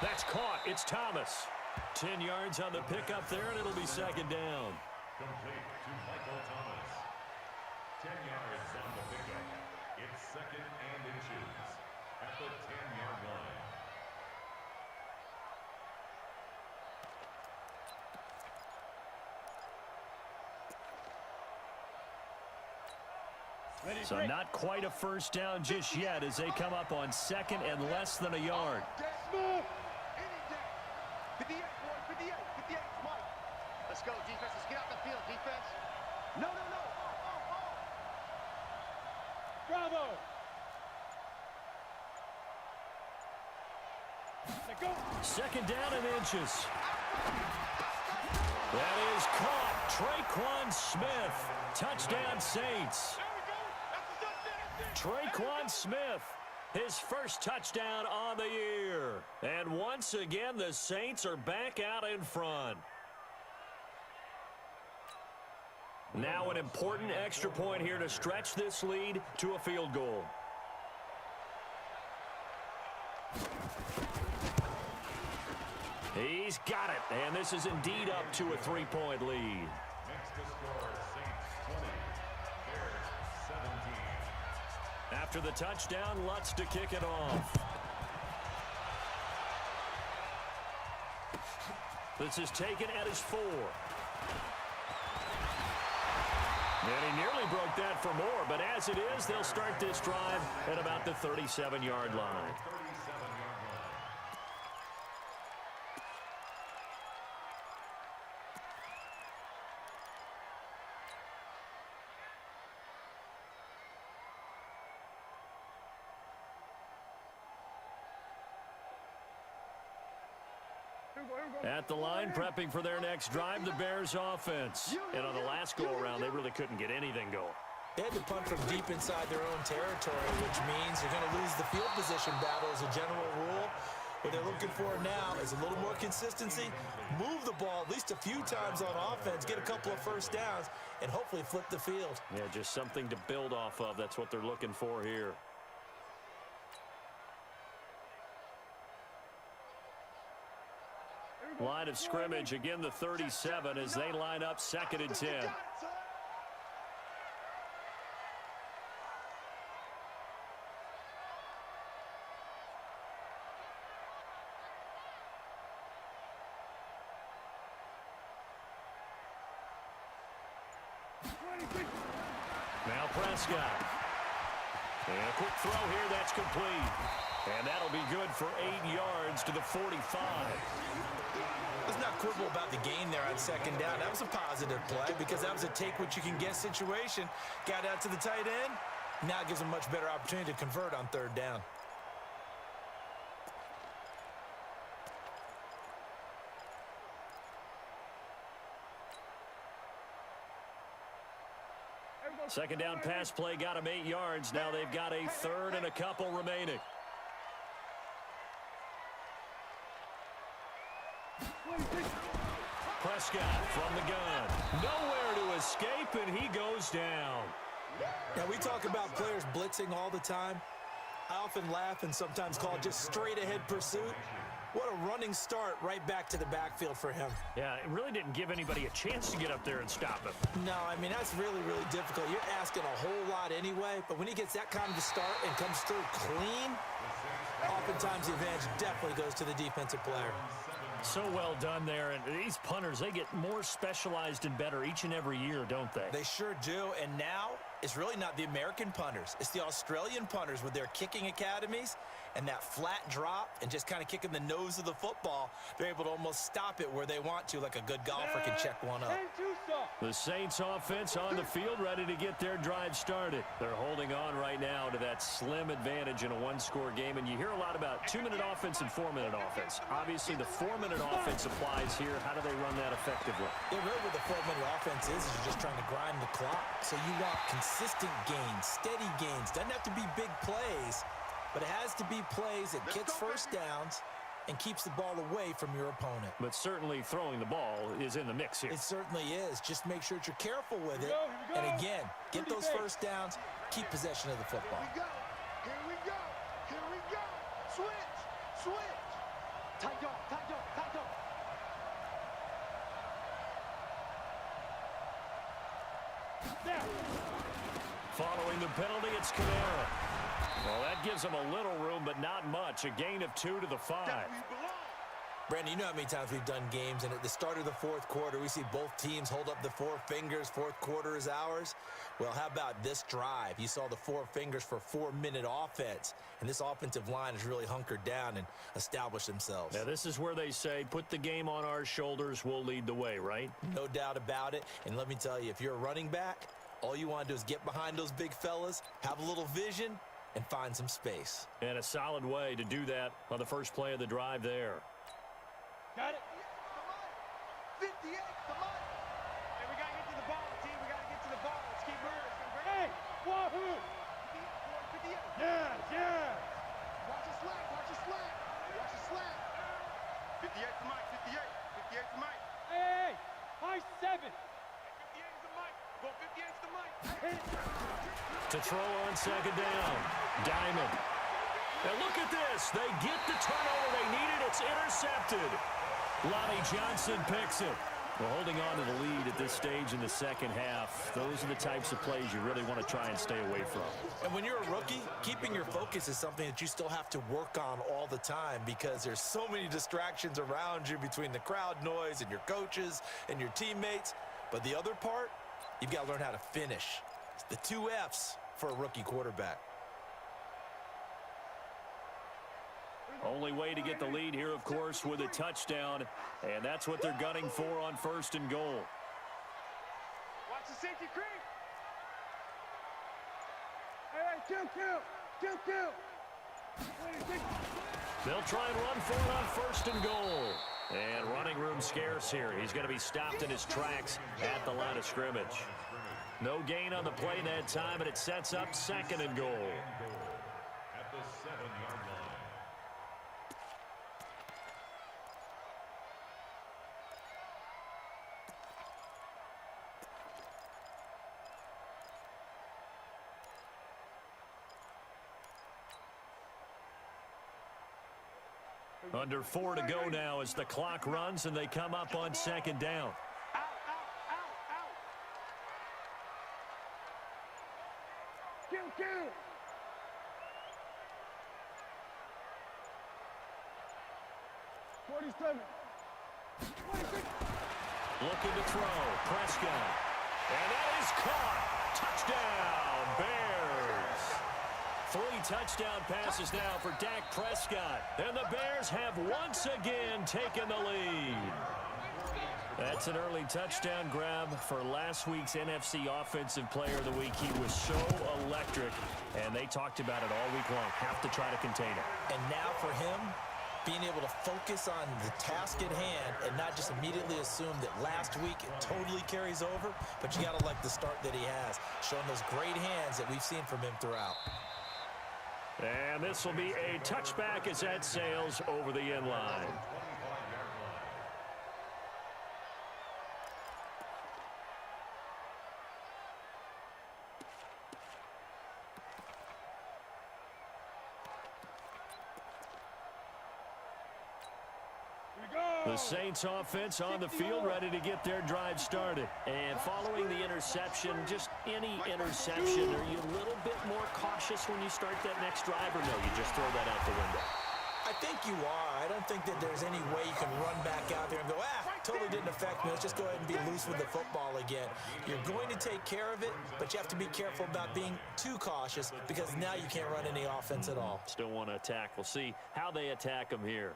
That's caught. It's Thomas. 10 yards on the pickup there, and it'll be 2nd down. Complete to Michael Thomas. 10 yards on the pickup. It's 2nd and inches at the 10-yard line. So not quite a first down just yet as they come up on 2nd and less than a yard. Any day. 58, boys. 58. 58, Mike. Let's go, defense. Let's get out the field, defense. No. Bravo. Let go. 2nd down and inches. That is caught. Traquan Smith. Touchdown Saints. Traquan Smith, his first touchdown on the year. And once again, the Saints are back out in front. Now an important extra point here to stretch this lead to a field goal. He's got it, and this is indeed up to a 3-point lead. Next to score, Saints 20, Bears 17. After the touchdown, Lutz to kick it off. This is taken at his 4. And he nearly broke that for more, but as it is, they'll start this drive at about the 37-yard line. At the line, prepping for their next drive, the Bears offense. And on the last go-around, they really couldn't get anything going. They had to punt from deep inside their own territory, which means you're going to lose the field position battle as a general rule. What they're looking for now is a little more consistency, move the ball at least a few times on offense, get a couple of first downs, and hopefully flip the field. Yeah, just something to build off of. That's what they're looking for here. Line of scrimmage, again the 37 as they line up 2nd and 10. Now Prescott. And a quick throw here, that's complete. And that'll be good for 8 yards to the 45. Let's not quibble about the gain there on 2nd down. That was a positive play because that was a take-what-you-can-get situation. Got out to the tight end. Now it gives them a much better opportunity to convert on 3rd down. Second down pass play got him 8 yards. Now they've got a 3rd and a couple remaining. Prescott from the gun. Nowhere to escape, and he goes down. Now, we talk about players blitzing all the time. I often laugh and sometimes call it just straight-ahead pursuit. What a running start right back to the backfield for him. Yeah, it really didn't give anybody a chance to get up there and stop him. No, I mean, that's really, really difficult. You're asking a whole lot anyway, but when he gets that kind of a start and comes through clean, oftentimes the advantage definitely goes to the defensive player. So well done there, and these punters, they get more specialized and better each and every year, don't they? They sure do, and now it's really not the American punters. It's the Australian punters with their kicking academies and that flat drop and just kind of kicking the nose of the football. They're able to almost stop it where they want to, like a good golfer can check one up. The Saints offense on the field, ready to get their drive started. They're holding on right now to that slim advantage in a one-score game, and you hear a lot about 2-minute offense and 4-minute offense. Obviously, the 4-minute offense applies here. How do they run that effectively? Yeah, really what the 4-minute offense is you're just trying to grind the clock. So you want consistent gains, steady gains. Doesn't have to be big plays, but it has to be plays that gets first downs and keeps the ball away from your opponent. But certainly throwing the ball is in the mix here. It certainly is. Just make sure that you're careful with it. And again, get those first downs, keep possession of the football. Here we go. Here we go. Switch. Switch. Tight dog, tight dog, tight dog. Following the penalty, it's Kamara. Well, that gives them a little room, but not much. A gain of 2 to the 5. Brandon, you know how many times we've done games, and at the start of the fourth quarter, we see both teams hold up the 4 fingers. Fourth quarter is ours. Well, how about this drive? You saw the 4 fingers for 4-minute offense, and this offensive line has really hunkered down and established themselves. Now, this is where they say, put the game on our shoulders, we'll lead the way, right? No doubt about it. And let me tell you, if you're a running back, all you want to do is get behind those big fellas, have a little vision, and find some space. And a solid way to do that on the first play of the drive there. Got it. 58, the money. Hey, we gotta get to the ball, team. We gotta get to the ball. Let's keep moving. Hey, wahoo! 58. Yeah, yeah. Watch the slack. Watch the slack. Watch the slack. 58 to Mike. 58. 58 to Mike. Hey, high 7. 58 to Mike. Go 58 to Mike. Hit it. To throw on second down. Diamond. And look at this. They get the turnover they needed. It's intercepted. Lonnie Johnson picks it. Well, holding on to the lead at this stage in the second half, those are the types of plays you really want to try and stay away from. And when you're a rookie, keeping your focus is something that you still have to work on all the time because there's so many distractions around you between the crowd noise and your coaches and your teammates. But the other part, you've got to learn how to finish. It's the 2 F's for a rookie quarterback. Only way to get the lead here, of course, with a touchdown. And that's what they're gunning for on 1st and goal. Watch the safety creep. Hey, kill. 26. They'll try and run for it on 1st and goal. And running room scarce here. He's going to be stopped in his tracks at the line of scrimmage. No gain on the play that time, and it sets up 2nd and goal. At the 7-yard line. Under 4 to go now as the clock runs and they come up on 2nd down. Out. 47. 26. Looking to throw. Prescott. And that is caught. Touchdown, Bears. 3 touchdown passes now for Dak Prescott. And the Bears have once again taken the lead. That's an early touchdown grab for last week's NFC Offensive Player of the Week. He was so electric, and they talked about it all week long. Have to try to contain it. And now for him, being able to focus on the task at hand and not just immediately assume that last week it totally carries over, but you got to like the start that he has, showing those great hands that we've seen from him throughout. And this will be a touchback as that sails over the end line. The Saints offense on the field, ready to get their drive started. And following the interception, just any interception, are you a little bit more cautious when you start that next drive, or no, you just throw that out the window? I think you are. I don't think that there's any way you can run back out there and go, totally didn't affect me. Let's just go ahead and be loose with the football again. You're going to take care of it, but you have to be careful about being too cautious because now you can't run any offense at all. Still want to attack. We'll see how they attack them here.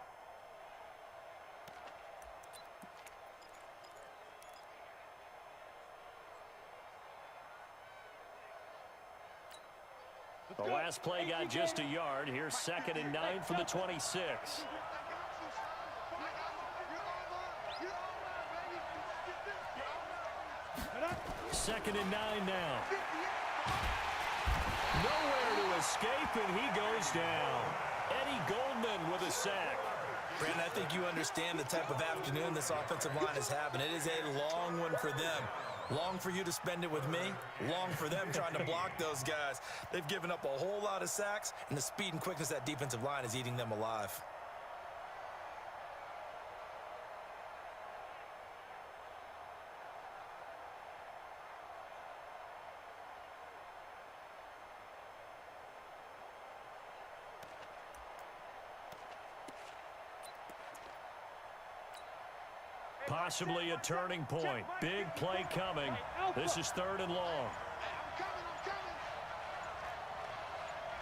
The last play got just a yard. Here's 2nd and 9 from the 26. 2nd and 9 now. Nowhere to escape, and he goes down. Eddie Goldman with a sack. Brandon, I think you understand the type of afternoon this offensive line is having. It is a long one for them. Long for you to spend it with me. Long for them trying to block those guys. They've given up a whole lot of sacks, and the speed and quickness of that defensive line is eating them alive. Possibly a turning point. Big play coming. This is 3rd and long. I'm coming.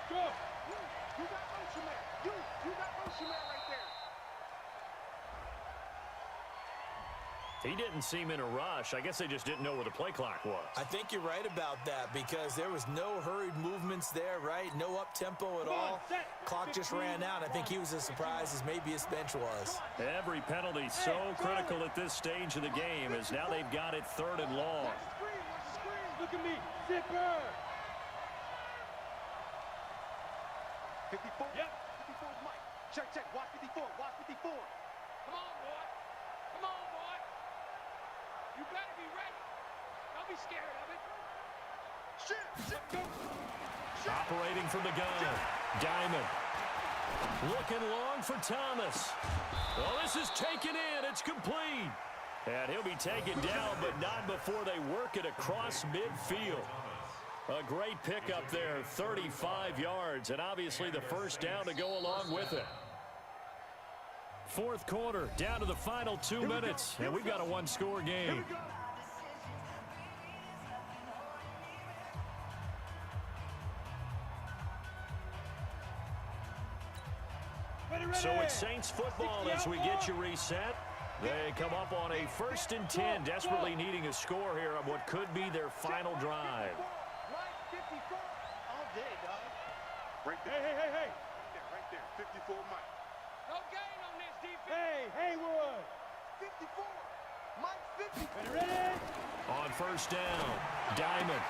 Go. You got motion man. You got motion man right there. He didn't seem in a rush. I guess they just didn't know where the play clock was. I think you're right about that because there was no hurried movements there, right? No up-tempo at all. Clock just ran out. I think he was as surprised as maybe his bench was. Every penalty so critical at this stage of the game as now they've got it 3rd and long. Watch the screen. Look at me. Zipper. 54. Yep. 54 is Mike. Check. Watch 54. Watch 54. Come on, boy. Come on, boy. You better be ready. Don't be scared of it. Shit. Operating from the gun. Diamond. Looking long for Thomas. Oh, this is taken in. It's complete. And he'll be taken down, but not before they work it across midfield. A great pickup there, 35 yards, and obviously the first down to go along with it. Fourth quarter, down to the final 2 minutes, and we've got a one-score game. So it's Saints football as we get you reset. They come up on a 1st and 10, desperately needing a score here on what could be their final drive. All day, dog. Right there. Hey. Right there. 54 Mike. No gain on this defense. Hey, Haywood. 54. Mike 54. Ready? On first down, Diamond.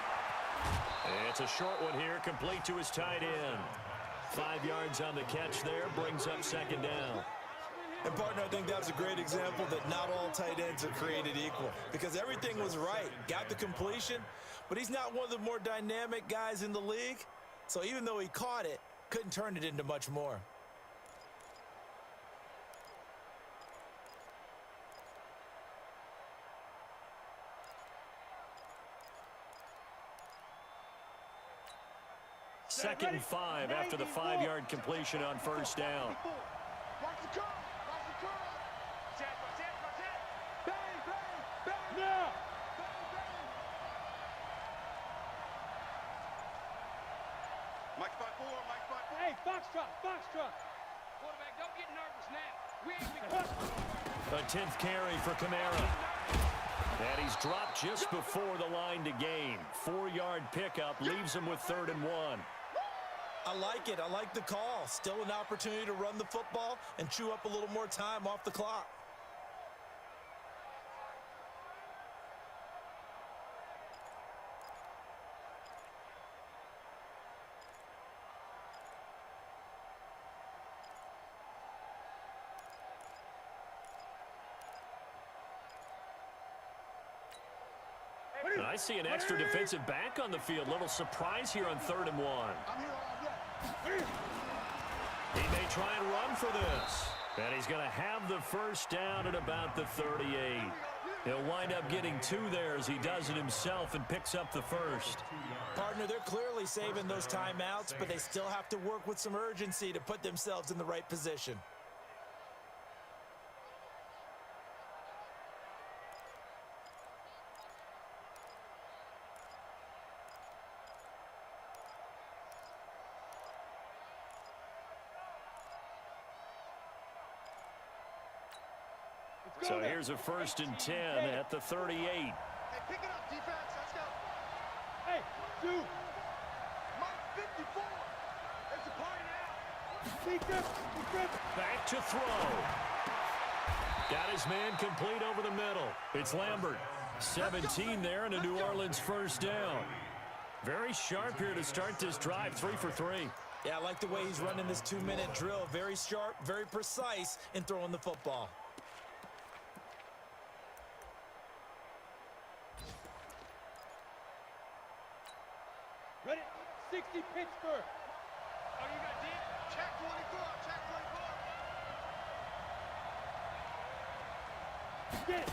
It's a short one here, complete to his tight end. 5 yards on the catch there, brings up second down. And, partner, I think that was a great example that not all tight ends are created equal because everything was right. Got the completion, but he's not one of the more dynamic guys in the league. So even though he caught it, couldn't turn it into much more. Second and 5 after the 5-yard completion on first down. Watch the curl. Watch the curl. Bang, bang, bang. Now. Bang, bang. Mike spot 4. Mike spot 4. Hey, foxtrot. Quarterback, don't get nervous now. We ain't been... A 10th carry for Kamara. And he's dropped just before the line to gain. 4-yard pickup leaves him with 3rd and 1. I like it. I like the call. Still an opportunity to run the football and chew up a little more time off the clock. And I see an extra defensive back on the field. Little surprise here on 3rd and 1. I'm here all day. He may try and run for this. And he's going to have the first down at about the 38. He'll wind up getting 2 there as he does it himself and picks up the first. Partner, they're clearly saving those timeouts, but they still have to work with some urgency to put themselves in the right position. So here's a 1st and 10 at the 38. Hey, pick it up, defense. Let's go. Hey, 2. Mike 54. It's a party now. Defense. Back to throw. Got his man complete over the middle. It's Lambert. 17 there and a New Orleans first down. Very sharp here to start this drive. 3 for 3. Yeah, I like the way he's running this 2-minute drill. Very sharp, very precise in throwing the football. Ready? 60 Pittsburgh. Oh, you got deep? Check 24. Check 24. Get it.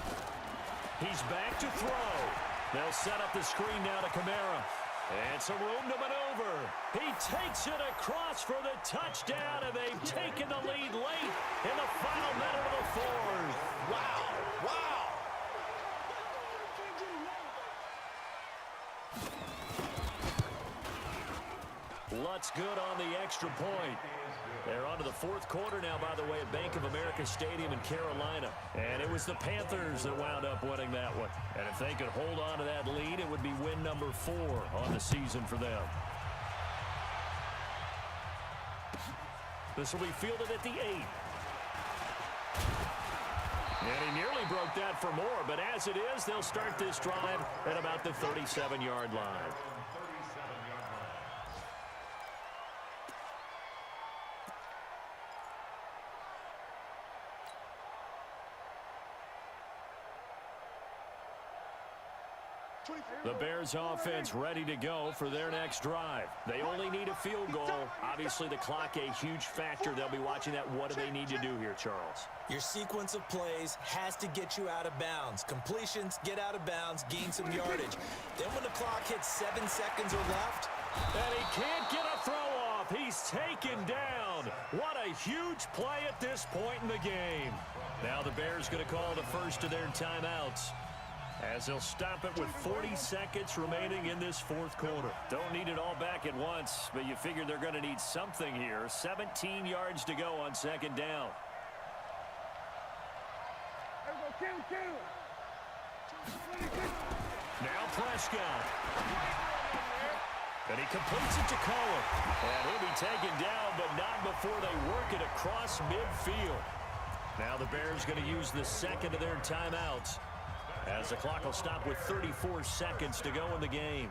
He's back to throw. They'll set up the screen now to Kamara. And some room to maneuver. He takes it across for the touchdown, and they've taken the lead late in the final minute of the 4th. Wow. Lutz good on the extra point. They're on to the 4th quarter now, by the way, at Bank of America Stadium in Carolina. And it was the Panthers that wound up winning that one. And if they could hold on to that lead, it would be win number 4 on the season for them. This will be fielded at the 8. And he nearly broke that for more, but as it is, they'll start this drive at about the 37-yard line. The Bears offense ready to go for their next drive. They only need a field goal. Obviously, the clock a huge factor. They'll be watching that. What do they need to do here, Charles? Your sequence of plays has to get you out of bounds. Completions, get out of bounds, gain some yardage. Then when the clock hits 7 seconds or left, and he can't get a throw off. He's taken down. What a huge play at this point in the game. Now the Bears going to call the first of their timeouts, as they'll stop it with 40 seconds remaining in this fourth quarter. Don't need it all back at once, but you figure they're going to need something here. 17 yards to go on second down. Now Prescott. And he completes it to Cohen. And he'll be taken down, but not before they work it across midfield. Now the Bears going to use the second of their timeouts, as the clock will stop with 34 seconds to go in the game.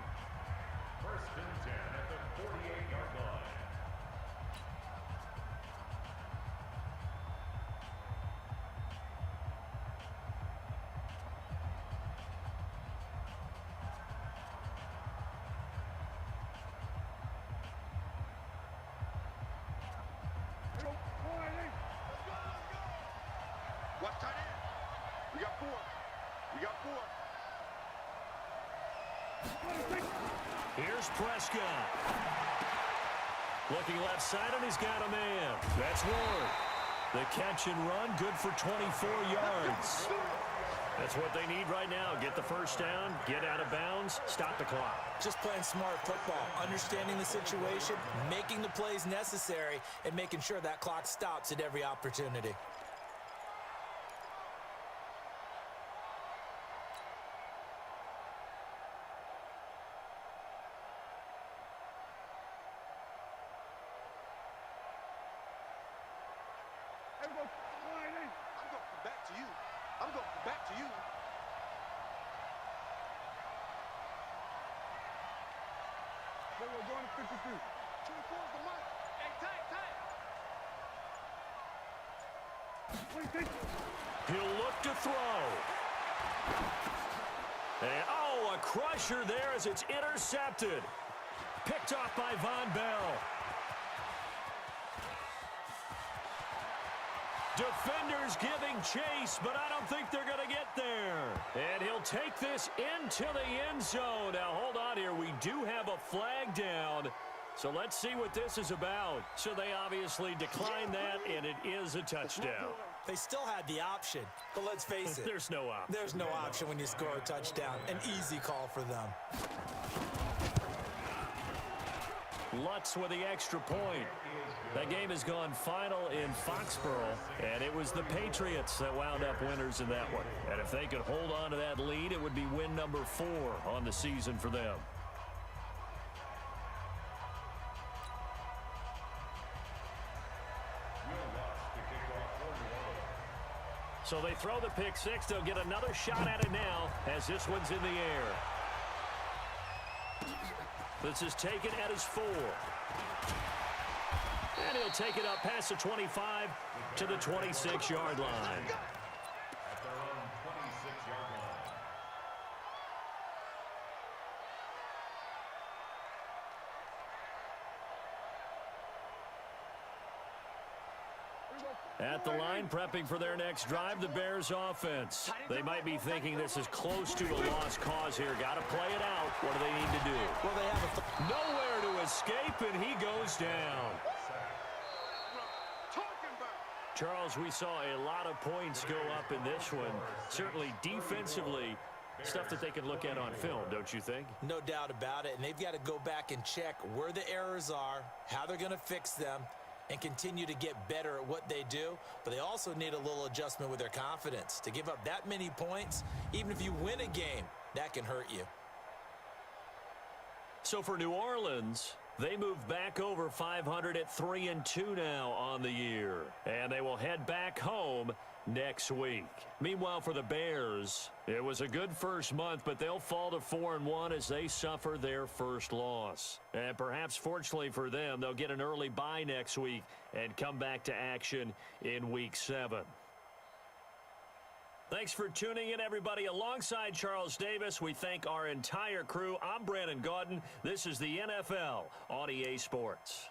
First and 10 at the 48-yard line. Watch tight end. We got 4. We got 4. Here's Prescott. Looking left side, and he's got a man. That's Ward. The catch and run, good for 24 yards. That's what they need right now. Get the first down, get out of bounds, stop the clock. just playing smart football, understanding the situation, making the plays necessary, and making sure that clock stops at every opportunity. I'm going back to you. They were going to 52. 24 is the mic. Hey, tight. 26. He'll look to throw. And, oh, a crusher there as it's intercepted. Picked off by Von Bell. Defenders giving chase, but I don't think they're going to get there. And he'll take this into the end zone. Now, hold on here. We do have a flag down. So let's see what this is about. So they obviously declined that, and it is a touchdown. They still had the option, but let's face it. There's no option. There's no option when you score a touchdown. An easy call for them. Lutz with the extra point. That game has gone final in Foxborough, and it was the Patriots that wound up winners in that one. And if they could hold on to that lead, it would be win number 4 on the season for them. So they throw the pick six. They'll get another shot at it now as this one's in the air. This is taken at his 4. And he'll take it up past the 25 to the 26-yard line. At their own 26-yard line. At the line, prepping for their next drive, the Bears offense. They might be thinking this is close to a lost cause here. Got to play it out. What do they need to do? Well, they have Nowhere to escape, and he goes down. Charles, we saw a lot of points go up in this one. Certainly defensively, stuff that they can look at on film, don't you think? no doubt about it, and they've got to go back and check where the errors are, how they're going to fix them, and continue to get better at what they do. But they also need a little adjustment with their confidence. To give up that many points, even if you win a game, that can hurt you. So for New Orleans, they move back over 500 at 3-2 now on the year. And they will head back home next week. Meanwhile, for the Bears, it was a good first month, but they'll fall to 4-1 as they suffer their first loss. And perhaps fortunately for them, they'll get an early bye next week and come back to action in week 7. Thanks for tuning in, everybody. Alongside Charles Davis, we thank our entire crew. I'm Brandon Gaudin. This is the NFL on EA Sports.